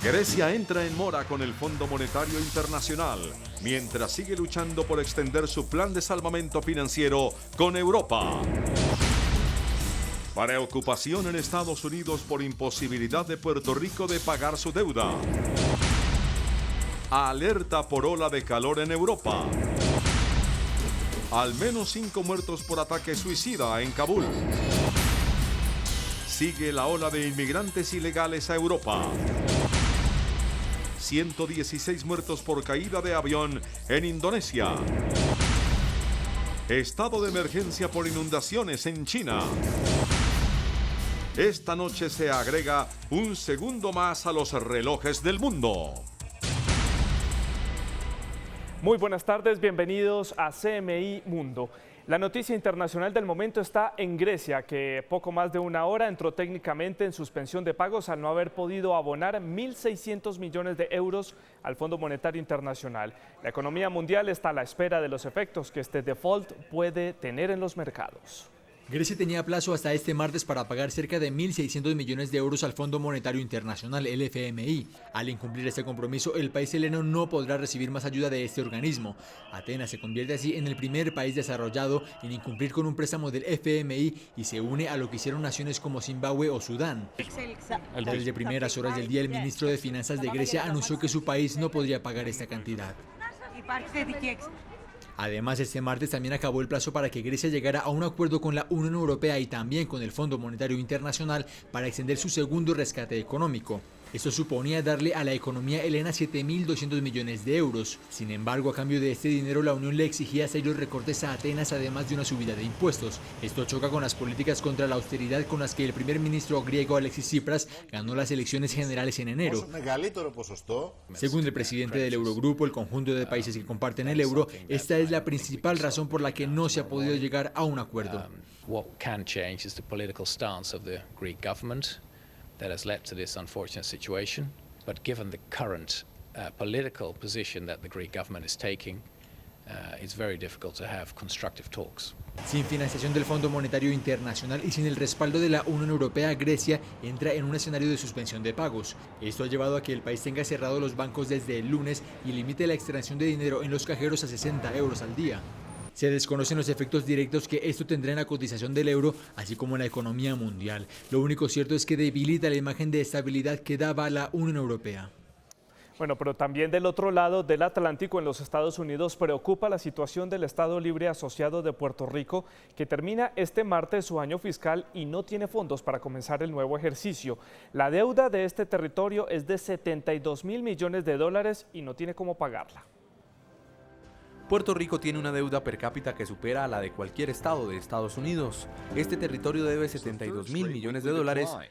Grecia entra en mora con el Fondo Monetario Internacional, mientras sigue luchando por extender su plan de salvamento financiero con Europa. Preocupación en Estados Unidos por imposibilidad de Puerto Rico de pagar su deuda. Alerta por ola de calor en Europa. Al menos 5 muertos por ataque suicida en Kabul. Sigue la ola de inmigrantes ilegales a Europa. 116 muertos por caída de avión en Indonesia. Estado de emergencia por inundaciones en China. Esta noche se agrega un segundo más a los relojes del mundo. Muy buenas tardes, bienvenidos a CMI Mundo. La noticia internacional del momento está en Grecia, que poco más de una hora entró técnicamente en suspensión de pagos al no haber podido abonar 1.600 millones de euros al Fondo Monetario Internacional. La economía mundial está a la espera de los efectos que este default puede tener en los mercados. Grecia tenía plazo hasta este martes para pagar cerca de 1.600 millones de euros al Fondo Monetario Internacional, el FMI. Al incumplir este compromiso, el país heleno no podrá recibir más ayuda de este organismo. Atenas se convierte así en el primer país desarrollado en incumplir con un préstamo del FMI y se une a lo que hicieron naciones como Zimbabue o Sudán. Desde primeras horas del día, el ministro de Finanzas de Grecia anunció que su país no podría pagar esta cantidad. Además, este martes también acabó el plazo para que Grecia llegara a un acuerdo con la Unión Europea y también con el Fondo Monetario Internacional para extender su segundo rescate económico. Esto suponía darle a la economía helena 7.200 millones de euros. Sin embargo, a cambio de este dinero, la Unión le exigía serios recortes a Atenas, además de una subida de impuestos. Esto choca con las políticas contra la austeridad con las que el primer ministro griego Alexis Tsipras ganó las elecciones generales en enero. Según el presidente del Eurogrupo, el conjunto de países que comparten el euro, esta es la principal razón por la que no se ha podido llegar a un acuerdo. That has led to this unfortunate situation. But given the current political position that the Greek government is taking, it's very difficult to have constructive talks. Sin financiación del Fondo Monetario Internacional y sin el respaldo de la Unión Europea, Grecia entra en un escenario de suspensión de pagos. Esto ha llevado a que el país tenga cerrados los bancos desde el lunes y limite la extracción de dinero en los cajeros a 60 euros al día. Se desconocen los efectos directos que esto tendrá en la cotización del euro, así como en la economía mundial. Lo único cierto es que debilita la imagen de estabilidad que daba la Unión Europea. Bueno, pero también del otro lado del Atlántico, en los Estados Unidos, preocupa la situación del Estado Libre Asociado de Puerto Rico, que termina este martes su año fiscal y no tiene fondos para comenzar el nuevo ejercicio. La deuda de este territorio es de $72.000 millones y no tiene cómo pagarla. Puerto Rico tiene una deuda per cápita que supera a la de cualquier estado de Estados Unidos. Este territorio debe $72.000 millones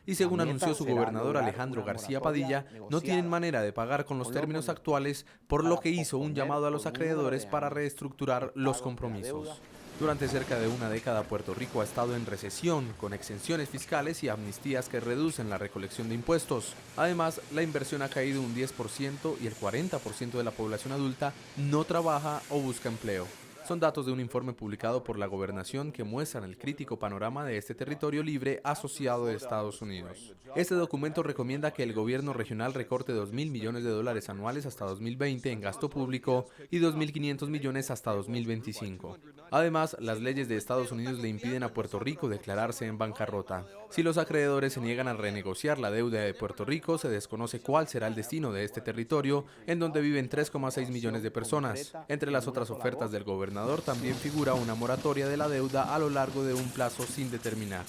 y según anunció su gobernador Alejandro García Padilla, no tienen manera de pagar con los términos actuales, por lo que hizo un llamado a los acreedores para reestructurar los compromisos. Durante cerca de una década, Puerto Rico ha estado en recesión, con exenciones fiscales y amnistías que reducen la recolección de impuestos. Además, la inversión ha caído un 10% y el 40% de la población adulta no trabaja o busca empleo. Son datos de un informe publicado por la Gobernación que muestran el crítico panorama de este territorio libre asociado de Estados Unidos. Este documento recomienda que el gobierno regional recorte $2.000 millones anuales hasta 2020 en gasto público y $2.500 millones hasta 2025. Además, las leyes de Estados Unidos le impiden a Puerto Rico declararse en bancarrota. Si los acreedores se niegan a renegociar la deuda de Puerto Rico, se desconoce cuál será el destino de este territorio, en donde viven 3,6 millones de personas. Entre las otras ofertas del gobernador también figura una moratoria de la deuda a lo largo de un plazo sin determinar.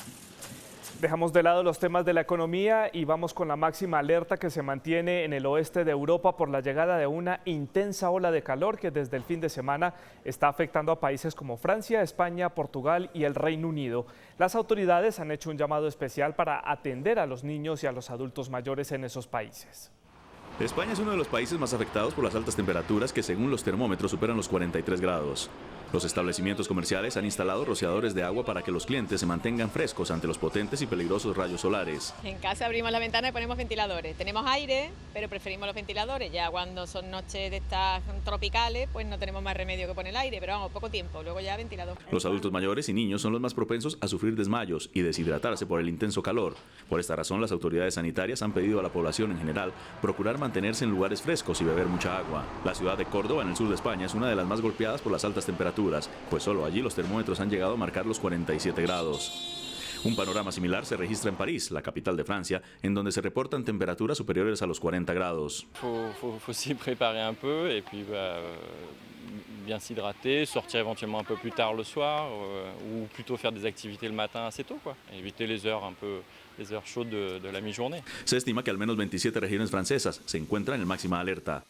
Dejamos de lado los temas de la economía y vamos con la máxima alerta que se mantiene en el oeste de Europa por la llegada de una intensa ola de calor que desde el fin de semana está afectando a países como Francia, España, Portugal y el Reino Unido. Las autoridades han hecho un llamado especial para atender a los niños y a los adultos mayores en esos países. España es uno de los países más afectados por las altas temperaturas que según los termómetros superan los 43 grados. Los establecimientos comerciales han instalado rociadores de agua para que los clientes se mantengan frescos ante los potentes y peligrosos rayos solares. En casa abrimos la ventana y ponemos ventiladores. Tenemos aire, pero preferimos los ventiladores. Ya cuando son noches de estas tropicales, pues no tenemos más remedio que poner el aire, pero vamos, poco tiempo, luego ya ventilador. Los adultos mayores y niños son los más propensos a sufrir desmayos y deshidratarse por el intenso calor. Por esta razón, las autoridades sanitarias han pedido a la población en general procurar mantenerse en lugares frescos y beber mucha agua. La ciudad de Córdoba, en el sur de España, es una de las más golpeadas por las altas temperaturas, pues solo allí los termómetros han llegado a marcar los 47 grados. Un panorama similar se registra en París, la capital de Francia, en donde se reportan temperaturas superiores a los 40 grados. Faut s'y préparer un peu et puis bien s'hydrater, sortir éventuellement un peu plus tard le soir ou plutôt faire des activités le matin assez tôt, quoi. Éviter les heures chaudes de la mi-journée. Se estima que al menos 27 regiones francesas se encuentran en máxima alerta.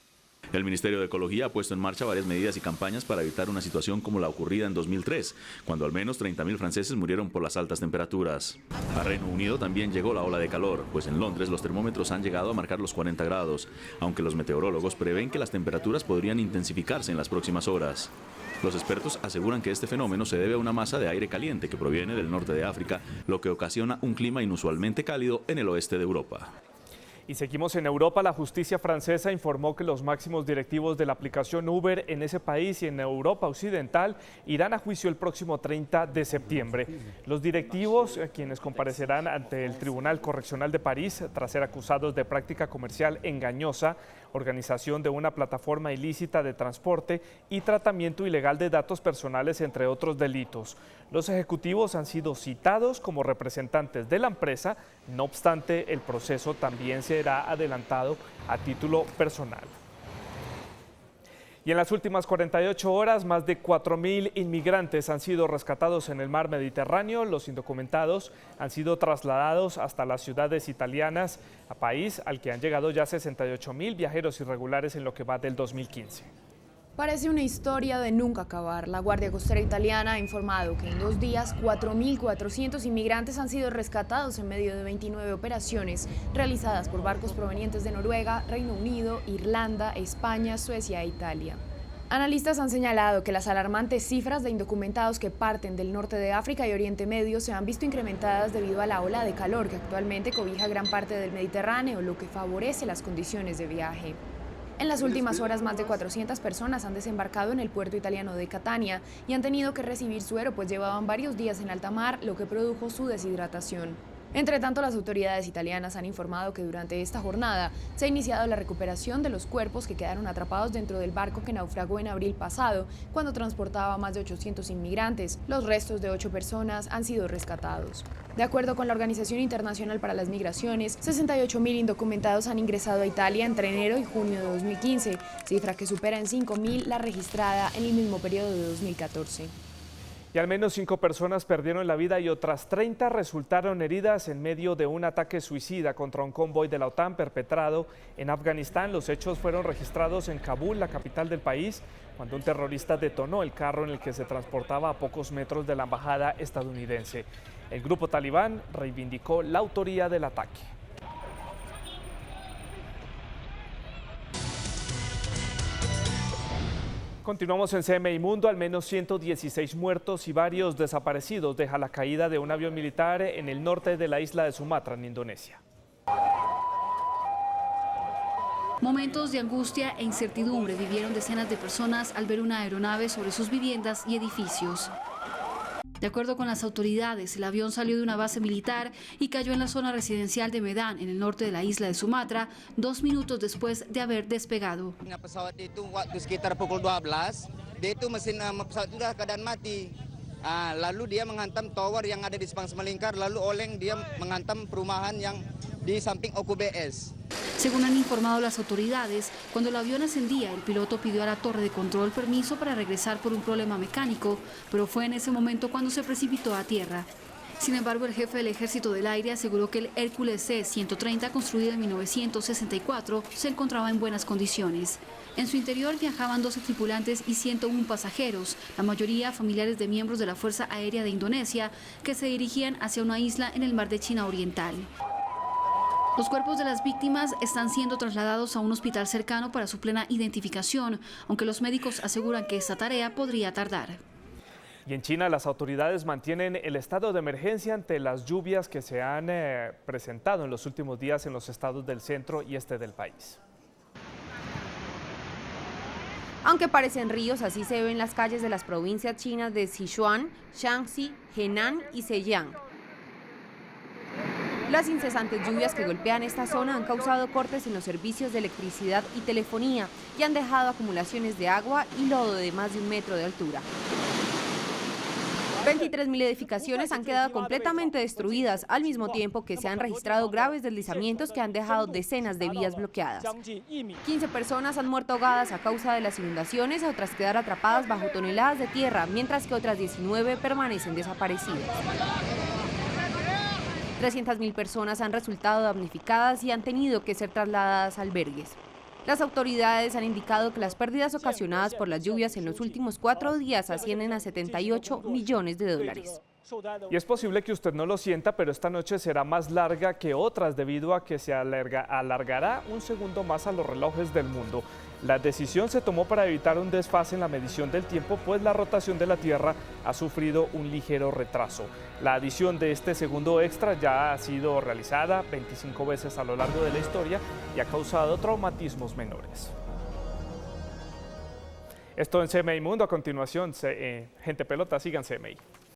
El Ministerio de Ecología ha puesto en marcha varias medidas y campañas para evitar una situación como la ocurrida en 2003, cuando al menos 30.000 franceses murieron por las altas temperaturas. A Reino Unido también llegó la ola de calor, pues en Londres los termómetros han llegado a marcar los 40 grados, aunque los meteorólogos prevén que las temperaturas podrían intensificarse en las próximas horas. Los expertos aseguran que este fenómeno se debe a una masa de aire caliente que proviene del norte de África, lo que ocasiona un clima inusualmente cálido en el oeste de Europa. Y seguimos en Europa. La justicia francesa informó que los máximos directivos de la aplicación Uber en ese país y en Europa Occidental irán a juicio el próximo 30 de septiembre. Los directivos, quienes comparecerán ante el Tribunal Correccional de París tras ser acusados de práctica comercial engañosa, organización de una plataforma ilícita de transporte y tratamiento ilegal de datos personales, entre otros delitos. Los ejecutivos han sido citados como representantes de la empresa, no obstante, el proceso también será adelantado a título personal. Y en las últimas 48 horas, más de 4.000 inmigrantes han sido rescatados en el mar Mediterráneo. Los indocumentados han sido trasladados hasta las ciudades italianas, a país al que han llegado ya 68.000 viajeros irregulares en lo que va del 2015. Parece una historia de nunca acabar. La Guardia Costera italiana ha informado que en 2 días 4.400 inmigrantes han sido rescatados en medio de 29 operaciones realizadas por barcos provenientes de Noruega, Reino Unido, Irlanda, España, Suecia e Italia. Analistas han señalado que las alarmantes cifras de indocumentados que parten del norte de África y Oriente Medio se han visto incrementadas debido a la ola de calor que actualmente cobija gran parte del Mediterráneo, lo que favorece las condiciones de viaje. En las últimas horas, más de 400 personas han desembarcado en el puerto italiano de Catania y han tenido que recibir suero, pues llevaban varios días en alta mar, lo que produjo su deshidratación. Entre tanto, las autoridades italianas han informado que durante esta jornada se ha iniciado la recuperación de los cuerpos que quedaron atrapados dentro del barco que naufragó en abril pasado, cuando transportaba a más de 800 inmigrantes. Los restos de 8 personas han sido rescatados. De acuerdo con la Organización Internacional para las Migraciones, 68.000 indocumentados han ingresado a Italia entre enero y junio de 2015, cifra que supera en 5.000 la registrada en el mismo periodo de 2014. Y al menos 5 personas perdieron la vida y otras 30 resultaron heridas en medio de un ataque suicida contra un convoy de la OTAN perpetrado en Afganistán. Los hechos fueron registrados en Kabul, la capital del país, cuando un terrorista detonó el carro en el que se transportaba a pocos metros de la embajada estadounidense. El grupo talibán reivindicó la autoría del ataque. Continuamos en CMI Mundo. Al menos 116 muertos y varios desaparecidos deja la caída de un avión militar en el norte de la isla de Sumatra, en Indonesia. Momentos de angustia e incertidumbre vivieron decenas de personas al ver una aeronave sobre sus viviendas y edificios. De acuerdo con las autoridades, el avión salió de una base militar y cayó en la zona residencial de Medan, en el norte de la isla de Sumatra, 2 minutos después de haber despegado. Pesawat itu waktu sekitar pukul 12, dia itu mesin pesawat itu sudah keadaan mati. Lalu dia menghantam tower yang ada di Sepang Semelingkar, lalu oleng dia menghantam perumahan yang di samping OKBS. Según han informado las autoridades, cuando el avión ascendía, el piloto pidió a la torre de control permiso para regresar por un problema mecánico, pero fue en ese momento cuando se precipitó a tierra. Sin embargo, el jefe del Ejército del Aire aseguró que el Hércules C-130, construido en 1964, se encontraba en buenas condiciones. En su interior viajaban 12 tripulantes y 101 pasajeros, la mayoría familiares de miembros de la Fuerza Aérea de Indonesia, que se dirigían hacia una isla en el mar de China Oriental. Los cuerpos de las víctimas están siendo trasladados a un hospital cercano para su plena identificación, aunque los médicos aseguran que esta tarea podría tardar. Y en China las autoridades mantienen el estado de emergencia ante las lluvias que se han presentado en los últimos días en los estados del centro y este del país. Aunque parecen ríos, así se ven las calles de las provincias chinas de Sichuan, Shaanxi, Henan y Zhejiang. Las incesantes lluvias que golpean esta zona han causado cortes en los servicios de electricidad y telefonía y han dejado acumulaciones de agua y lodo de más de 1 metro de altura. 23.000 edificaciones han quedado completamente destruidas, al mismo tiempo que se han registrado graves deslizamientos que han dejado decenas de vías bloqueadas. 15 personas han muerto ahogadas a causa de las inundaciones, otras quedar atrapadas bajo toneladas de tierra, mientras que otras 19 permanecen desaparecidas. 300.000 personas han resultado damnificadas y han tenido que ser trasladadas a albergues. Las autoridades han indicado que las pérdidas ocasionadas por las lluvias en los últimos 4 días ascienden a 78 millones de dólares. Y es posible que usted no lo sienta, pero esta noche será más larga que otras debido a que se alargará 1 segundo más a los relojes del mundo. La decisión se tomó para evitar un desfase en la medición del tiempo, pues la rotación de la Tierra ha sufrido un ligero retraso. La adición de este segundo extra ya ha sido realizada 25 veces a lo largo de la historia y ha causado traumatismos menores. Esto en CMI Mundo. A continuación, Gente Pelota, sigan CMI.